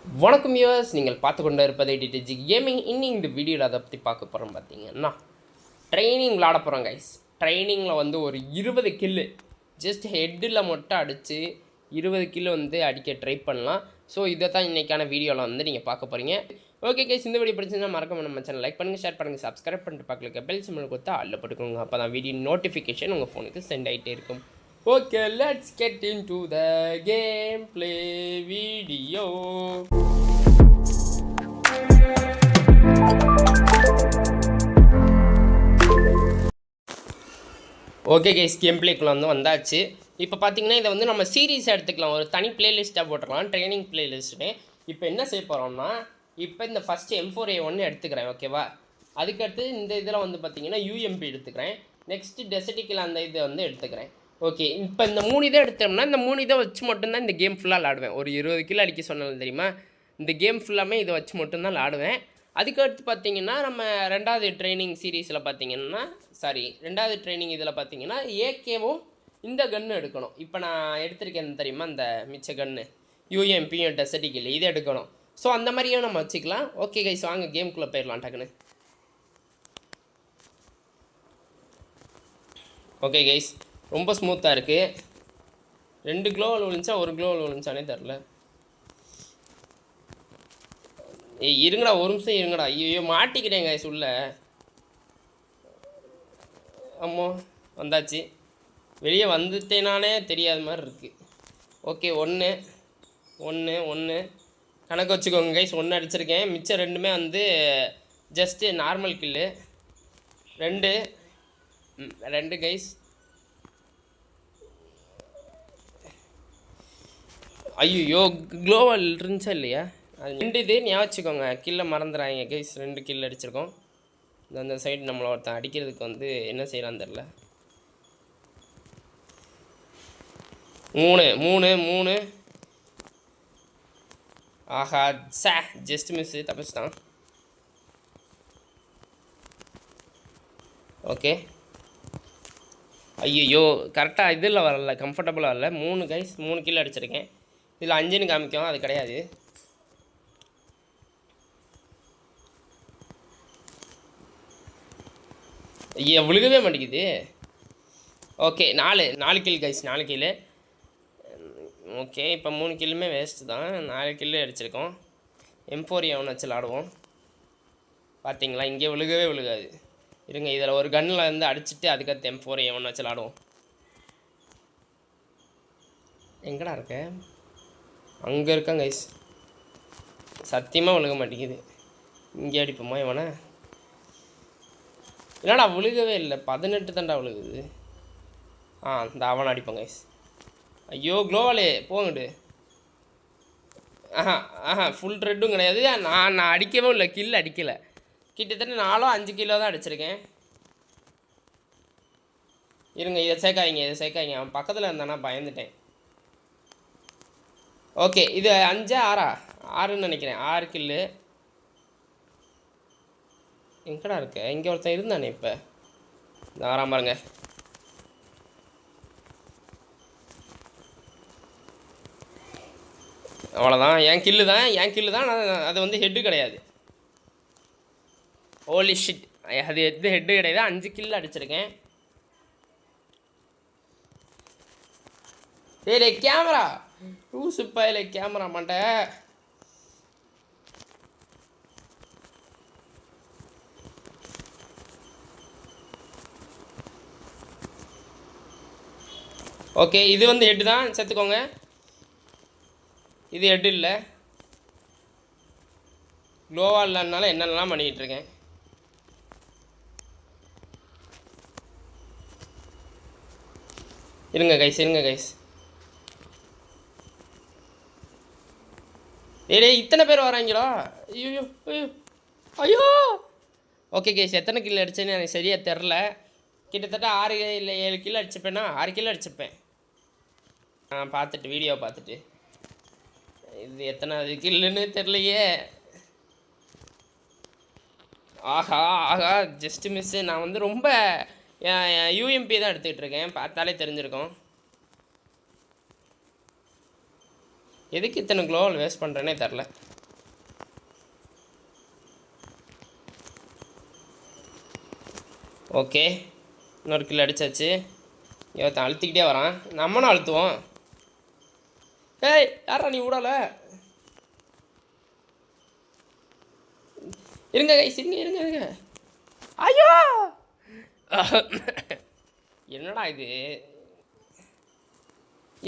வணக்கம் யூவர்ஸ், நீங்கள் பார்த்து கொண்டு இருப்பது டிடிஜி கேமிங். இந்த வீடியோவில் அதை பற்றி பார்க்க போகிறோம். பார்த்தீங்கன்னா ட்ரைனிங் விளாட போகிறோம் கைஸ். ட்ரைனிங்கில் வந்து ஒரு 20 கில்லு ஜஸ்ட் ஹெட்டில் மட்டும் அடித்து 20 கில்லு வந்து அடிக்க ட்ரை பண்ணலாம். ஸோ இதை தான் இன்றைக்கான வீடியோவில் வந்து நீங்கள் பார்க்க போகிறீங்க. ஓகே கைஸ், இந்த வீடியோ பிடிச்சிருந்தா மறக்காம நம்ம சேனல் லைக் பண்ணுங்கள், ஷேர் பண்ணுங்கள், சப்ஸ்கிரைப் பண்ணிட்டு பார்க்கல பெல் சிம்பிள் கொடுத்தா அல்ல போட்டுக்கோங்க. அப்போ தான் வீடியோ நோட்டிஃபிகேஷன் உங்கள் ஃபோனுக்கு சென்ட் ஆகிட்டே இருக்கும். Okay, let's get into the gameplay video. Okay guys, கேம்ப்ளேக்குள்ள வந்து வந்தாச்சு. இப்போ பார்த்தீங்கன்னா இதை வந்து நம்ம சீரீஸாக எடுத்துக்கலாம், ஒரு தனி பிளேலிஸ்ட்டாக போட்டுக்கலாம், ட்ரைனிங் பிளேலிஸ்ட்டு. இப்போ என்ன செய்ய போகிறோம்னா, இப்போ இந்த ஃபஸ்ட்டு M4A1 எடுத்துக்கிறேன், ஓகேவா. அதுக்கடுத்து இந்த இதில் வந்து பார்த்தீங்கன்னா UMP எடுத்துக்கிறேன். நெக்ஸ்ட்டு டெசர்டிக்கில் அந்த இதை வந்து எடுத்துக்கிறேன். ஓகே, இப்போ இந்த 3 இதை எடுத்தோம்னா இந்த 3 இதை வச்சு மட்டும்தான் இந்த கேம் ஃபுல்லாக விளாடுவேன். ஒரு 20 கிலோ அடிக்க சொன்னாலும் தெரியுமா, இந்த கேம் ஃபுல்லாமே இதை வச்சு மட்டும்தான் விளாடுவேன். அதுக்கடுத்து பார்த்தீங்கன்னா நம்ம ரெண்டாவது ட்ரைனிங் சீரீஸில் பார்த்தீங்கன்னா ரெண்டாவது ட்ரைனிங் இதில் பார்த்தீங்கன்னா ஏகேவும் இந்த கன்று எடுக்கணும். இப்போ நான் எடுத்திருக்கேன் தெரியுமா, இந்த மிச்ச கன்று UMPயும் டெசர்டிக்கில் இதை எடுக்கணும். ஸோ அந்த மாதிரியும் நம்ம வச்சுக்கலாம். ஓகே கைஸ், வாங்க கேம்குள்ளே போயிடலாம் டக்குன்னு. ஓகே கைஸ், ரொம்ப ஸ்மூத்தாக இருக்குது. 2 க்ளோவில் விழுந்துச்சா 1 க்ளோவில் விழுந்துச்சானே தெரில. இருங்கடா, ஒரு நிமிஷம் இருங்கடா. ஐயோ மாட்டிக்கிட்டேங்க கைஸ் உள்ள. ஆமாம், வந்தாச்சு. வெளியே வந்துட்டேனானே தெரியாத மாதிரி இருக்குது. ஓகே, ஒன்று கணக்கு வச்சுக்கோங்க கைஸ். 1 அடிச்சிருக்கேன், மிச்சம் 2மே வந்து ஜஸ்ட்டு நார்மல் கில்லு. 2 கைஸ். ஐயோ, க்ளோவல் இருந்துச்சா இல்லையா, அது 2 இது ஞாபகம் வச்சுக்கோங்க. கில்லை மறந்துடாங்க கைஸ். 2 கில் அடிச்சிருக்கோம். அந்த சைடு நம்மளை ஒருத்தன் அடிக்கிறதுக்கு வந்து என்ன செய்யலான்னு தெரில. 3 ஆஹா, ஜஸ்ட் மிஸ்ஸு, தப்பிச்சிட்டான். ஓகே, ஐயோ கரெக்டாக இதில் வரல, கம்ஃபர்டபுளாக வரல. 3 கைஸ், 3 கில் அடிச்சிருக்கேன். இதில் 5ன்னு காமிக்கும், அது கிடையாது. ஐயா விழுகவே மாட்டேங்குது. ஓகே, 4 கில் கைஸ், 4 கில்லு. ஓகே, இப்போ 3 கில்லுமே வேஸ்ட்டு தான். 4 கில்லு அடிச்சிருக்கோம். M4A1 வச்சு விளாடுவோம். பார்த்தீங்களா, இங்கே விழுகவே விழுகாது. இருங்க, இதில் ஒரு கன்னில் வந்து அடிச்சுட்டு அதுக்கடுத்து M4A1 வச்சு விளாடுவோம். எங்கடா இருக்க? அங்கே இருக்கான் கைஸ். சத்தியமாக விழுக மாட்டேங்குது. இங்கே அடிப்போமா இவனை? என்னடா விழுகவே இல்லை, 18 தாண்டா விழுகுது. இந்த அவனை அடிப்போம் கைஸ். ஐயோ க்ளோவாலே போங்கடு. ஃபுல் ரெட்டும் கிடையாது. நான் அடிக்கவே இல்லை, கில் அடிக்கலை. கிட்டத்தட்ட 4-5 கிலோ தான் அடிச்சிருக்கேன். இருங்க, இதை சேர்க்காதீங்க. அவன் பக்கத்தில் இருந்தானா பயந்துட்டேன். ஓகே, இது 6ன்னு நினைக்கிறேன். 6 கில்லு. எங்கடா இருக்க? இங்கே ஒருத்தன் இருந்தானே இப்போ. இந்த ஆறாம் பாருங்க. அவ்வளோதான், என் கில்லு தான். அது வந்து ஹெட்டு கிடையாது. ஹோலி ஷிட், அது ஹெட்டு கிடையாது. 5 கில்லு அடிச்சிருக்கேன். டேய் கேமரா லூசுப்பா, கேமரா மாட்டேன். ஓகே, இது வந்து ஹெட்டு தான், சேர்த்துக்கோங்க. இது ஹெட்டு இல்லை, க்ளோவாக இல்லைனால என்னென்னலாம் பண்ணிக்கிட்டு இருக்கேன். இருங்க கைஸ். டேய் இத்தனை பேர் வராங்களோ? ஐயோ. ஓகே கைஸ், எத்தனை கிலோ அடிச்சேன்னு எனக்கு சரியாக தெரில. கிட்டத்தட்ட 6 இல்லை 7 கிலோ அடிச்சுப்பேன்னா 6 கிலோ அடிச்சுப்பேன். வீடியோ பார்த்துட்டு இது எத்தனை கில்லுன்னு தெரிலையே. ஆஹா ஜஸ்ட் மிஸ்ஸு. நான் வந்து ரொம்ப UMP தான் எடுத்துக்கிட்டு இருக்கேன், பார்த்தாலே தெரிஞ்சிருக்கும். எதுக்கு இத்தனை க்ளோவல் வேஸ்ட் பண்ணுறேனே தெரில. ஓகே, இன்னொரு கில் அடித்தாச்சு. இவன் அழுத்திக்கிட்டே வரான், நம்மளும் அழுத்துவோம். ஏய் யாரா நீ விடலை? இருங்க கைஸ், இருங்க. ஐயோ என்னடா இது,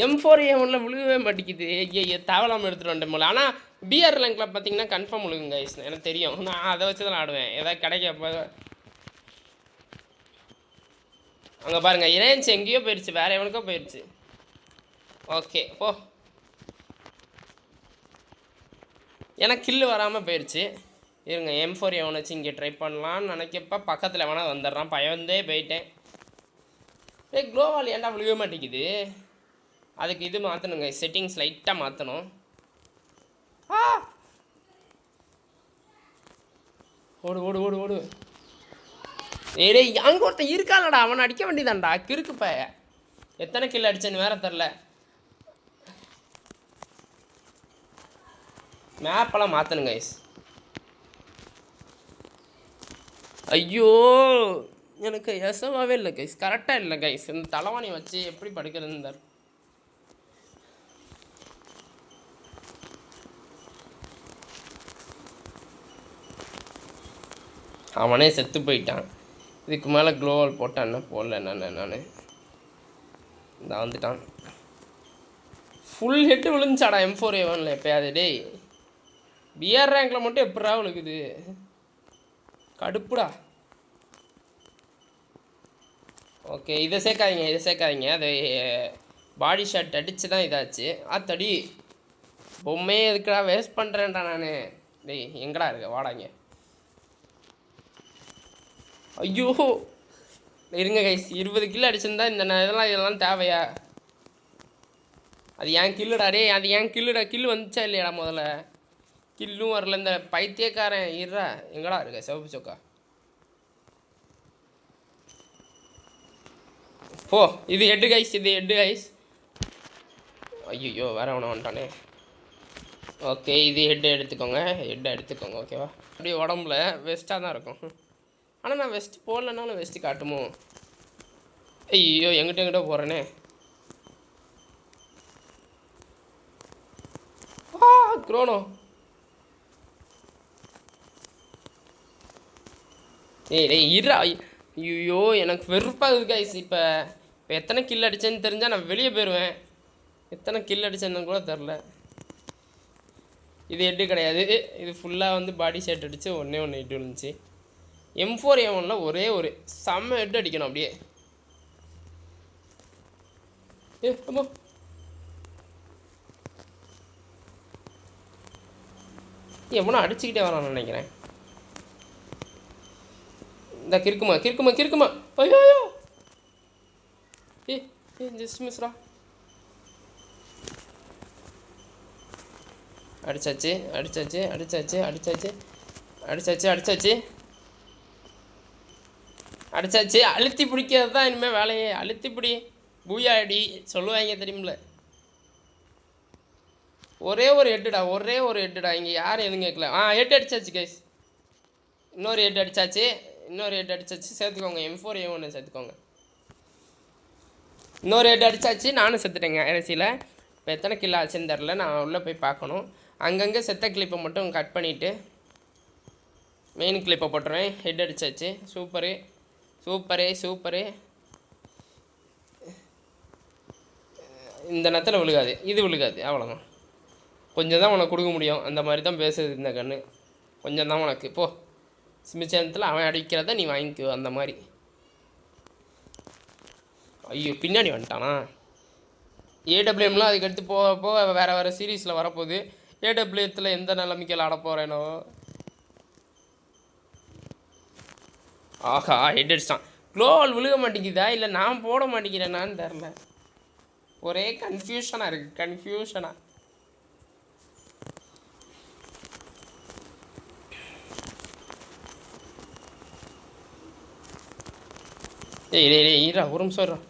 M4A1 விழுகவே மாட்டேங்குது. ஐயோ தேவலாமல் எடுத்துகிட்டு வந்துட்டேன் போல. ஆனால் பிஆர் ரேங்கில் பார்த்தீங்கன்னா கன்ஃபார்ம் விழுகுங்க கைஸ், எனக்கு தெரியும். நான் அதை வச்சு தான் ஆடுவேன். ஏதாவது கிடைக்க அங்கே பாருங்கள், இறைஞ்சி எங்கேயோ போயிடுச்சு, வேறு எவனுக்கோ போயிடுச்சு. ஓகே போ, எனக்கு கில்லு வராமல் போயிடுச்சு. இருங்க, M4A1 வச்சு இங்கே ட்ரை பண்ணலான்னு நினைக்கப்ப பக்கத்தில் வேணால் வந்துடுறான், பயந்தே போயிட்டேன். க்ளோவால் ஏன்டா விழுக மாட்டேங்குது? அதுக்கு இது மாற்றணுங்க, செட்டிங்ஸ் லைட்டாக மாற்றணும். ஓடு. ஏய் அங்கே ஒருத்தன் இருக்கானடா, அவனை அடிக்க வேண்டியதான்டா, கிறுக்குப்ப. எத்தனை கில் அடிச்சேன்னு வேற தெரில. மேப்பெல்லாம் மாற்றணுங்க கைஸ். ஐயோ எனக்கு எசமாவே இல்லை கைஸ், கரெக்டாக இல்லை கைஸ். இந்த தலைவாணி வச்சு எப்படி படுக்கிறதுன்னு தர. அவனே செத்து போயிட்டான். இதுக்கு மேலே க்ளோவால் போட்டான்னு போடல நான் இந்த வந்துட்டான். ஃபுல் ஹெட்டு விழுந்துச்சாடா M4A1 எப்போயாவது. டேய் பிஆர் ரேங்கில் மட்டும் எப்படா விழுகுது, கடுப்புடா. ஓகே, இதை சேர்க்காதீங்க. அது பாடி ஷாட் அடித்து தான் இதாச்சு. ஆத்தடி பொம்மையே எதுக்குடா வேஸ்ட் பண்ணுறேன்டா நான். டேய் எங்கடா இருக்க, வாடாங்க. ஐயோ இருங்க கைஸ், 20 கிலோ அடிச்சிருந்தா இந்த இதெல்லாம் தேவையா? அது ஏன் கில்லுடா. டே அது ஏன் கில்லுடா. கில்லு வந்துச்சா இல்லையாடா? முதல்ல கில்லும் வரல. இந்த பைத்தியக்காரன் இருடா, எங்கடா இருக்க சிவப்பு சொக்கா? போ, இது ஹெட்டு கைஸ். ஐயோ வேற ஒன்று வந்துட்டானே. ஓகே, இது ஹெட்டை எடுத்துக்கோங்க. ஓகேவா? அப்படியே உடம்புல வெஸ்ட்டாக தான் இருக்கும். ஆனால் நான் வெஸ்ட் போடலனாலும் வெஸ்ட்டு காட்டுமோ? ஐயோ எங்கிட்ட போகிறேனே. குரோனோ டேய் இருடா. ஐயோ எனக்கு வெறுப்பாகுது கைஸ். இப்போ எத்தனை கில் அடித்தேன்னு தெரிஞ்சால் நான் வெளியே போயிடுவேன். எத்தனை கில் அடித்தேன்னு கூட தெரில. இது ஹெட்டு கிடையாது, இது ஃபுல்லாக வந்து பாடி ஷாட் அடித்து ஒன்றே ஹெட்டு இருந்துச்சு. M4A1 ஒரே ஒரு செம்ம ஹெட் அடிக்கணும் அப்படியே. ஆமாம் எவனோ அடிச்சுக்கிட்டே வரான்னு நினைக்கிறேன். இந்த கிறுக்குமா. ஐயோ ஜஸ்ட் மிஸ்ரா. அடிச்சாச்சு. அழுத்தி பிடிக்கிறது தான் இனிமேல் வேலையே. அழுத்தி பிடி, பூயாடி சொல்லுவாங்க தெரியுமில்ல. ஒரே ஒரு ஹெட்டுடா. இங்கே யாரும் எதுவும் கேட்கல. ஹெட் அடிச்சாச்சு கைஸ். இன்னொரு ஹெட் அடிச்சாச்சு. சேர்த்துக்கோங்க, M4A1 சேர்த்துக்கோங்க. இன்னொரு ஹெட் அடிச்சாச்சு. நானும் செத்துட்டேங்க அரசியில். இப்போ எத்தனை கிலோ ஆச்சுன்னு தெரில, நான் உள்ளே போய் பார்க்கணும். அங்கங்கே செத்த கிளிப்பை மட்டும் கட் பண்ணிவிட்டு மெயின் கிளிப்பை போட்டுருவேன். ஹெட் அடிச்சாச்சு. சூப்பரு. இந்த நேரத்தில் விழுகாது, இது விழுகாது, அவ்வளோதான். கொஞ்சம் தான் உனக்கு கொடுக்க முடியும், அந்த மாதிரி தான் பேசுது இந்த கன்று. கொஞ்சம் தான் உனக்கு. போ, சிமிச்சேனத்தில் அவன் அடிக்கிறத நீ வாங்கிக்கோ, அந்த மாதிரி. ஐயோ பின்னாடி வந்துட்டானா? AWMலாம் அதுக்கடுத்து போக வேறு சீரீஸில் வரப்போகுது. AWMத்தில் எந்த நிலைமைக்கு ஆட போகிறேனோ. ஆஹா ஹெட் அடிச்சிட்டான். க்ளோவால் விழுக மாட்டேங்குதா இல்லை நான் போட மாட்டேங்கிறேன்னான்னு தெரில. ஒரே கன்ஃபியூஷனாக இருக்குது. டேய் ஈரா ஒரு நிமிஷம்.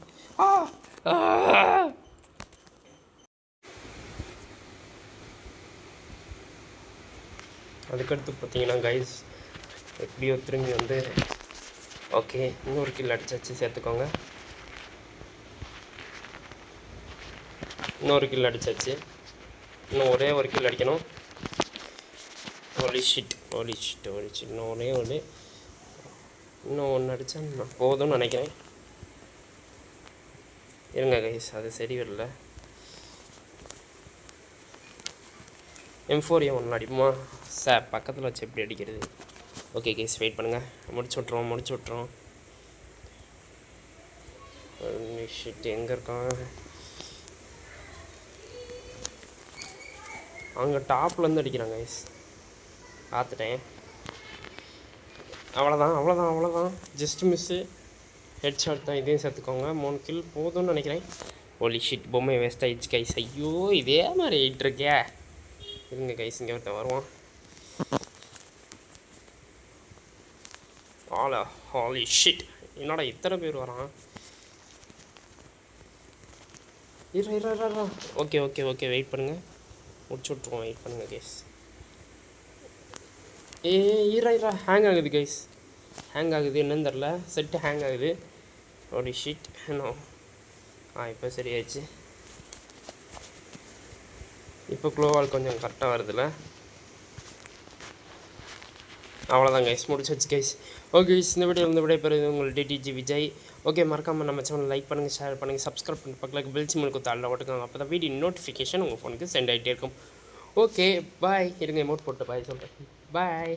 அதுக்கடுத்து பார்த்தீங்கன்னா கைஸ் எப்படியோ திரும்பி வந்து ஓகே, இன்னொரு கில் அடிச்சாச்சு, சேர்த்துக்கோங்க. இன்னொரு கில் அடிச்சாச்சு, இன்னும் ஒரே ஒரு கில் அடிக்கணும். Holy shit. இன்னும் ஒரே ஒன்று, இன்னும் ஒன்று அடித்தா போதும்னு நினைக்கிறேன். இருங்க கைஸ், அது சரி வரல. M4A1 அடிப்போமா sir? பக்கத்தில் வச்சு எப்படி அடிக்கிறது? ஓகே கைஸ், வெயிட் பண்ணுங்கள், முடிச்சு விட்றோம். ஷிட், எங்கே இருக்கான்? அங்கே டாப்லேருந்து அடிக்கிறாங்க கைஸ், பார்த்துட்டேன். அவ்வளோதான், ஜஸ்ட் மிஸ்ஸு. ஹெட் ஷாட் தான், இதையும் சேர்த்துக்கோங்க. 3 கில் போதும்னு நினைக்கிறேன். ஹோலி ஷிட், பொம்மை வேஸ்ட் ஆகிடுச்சு கைஸ். ஐயோ, இதே மாதிரி ஆகிட்டுருக்கே. இருங்க கைஸ், இங்கே ஒருத்தன் வருவான். ஹோலி ஷிட், என்னடா இத்தனை பேர் வரான்? ஓகே, வெயிட் பண்ணுங்கள், முடிச்சு விட்ருவோம். வெயிட் பண்ணுங்கள் கைஸ். இரா ஹேங் ஆகுது கைஸ், என்னன்னு தெரில. செட்டு ஹேங் ஆகுது. Holy shit. இப்போ சரியாயிடுச்சு. இப்போ க்ளோவால் கொஞ்சம் கரெக்டாக வருதுல்ல. அவ்வளோதான் கைஸ், முடிச்சாச்சு கைஸ். ஓகே கைஸ், இந்த வீடியோ விடைபெறுவது உங்கள் DTG விஜய். ஓகே, மறக்காமல் நம்ம சேனல் லைக் பண்ணுங்கள், ஷேர் பண்ணுங்கள், சப்ஸ்கிரைப் பண்ணி பக்கத்தில் பெல் சிம்மல் கொடுத்து அதில் ஓட்டுக்காங்க. அப்போ தான் வீடியோ நோட்டிஃபிகேஷன் உங்கள் ஃபோனுக்கு சென்ட் ஆகிட்டே இருக்கும். Okay bye. இருங்க, எமௌண்ட் போட்டு பாய் சொல்கிறேன். பாய்.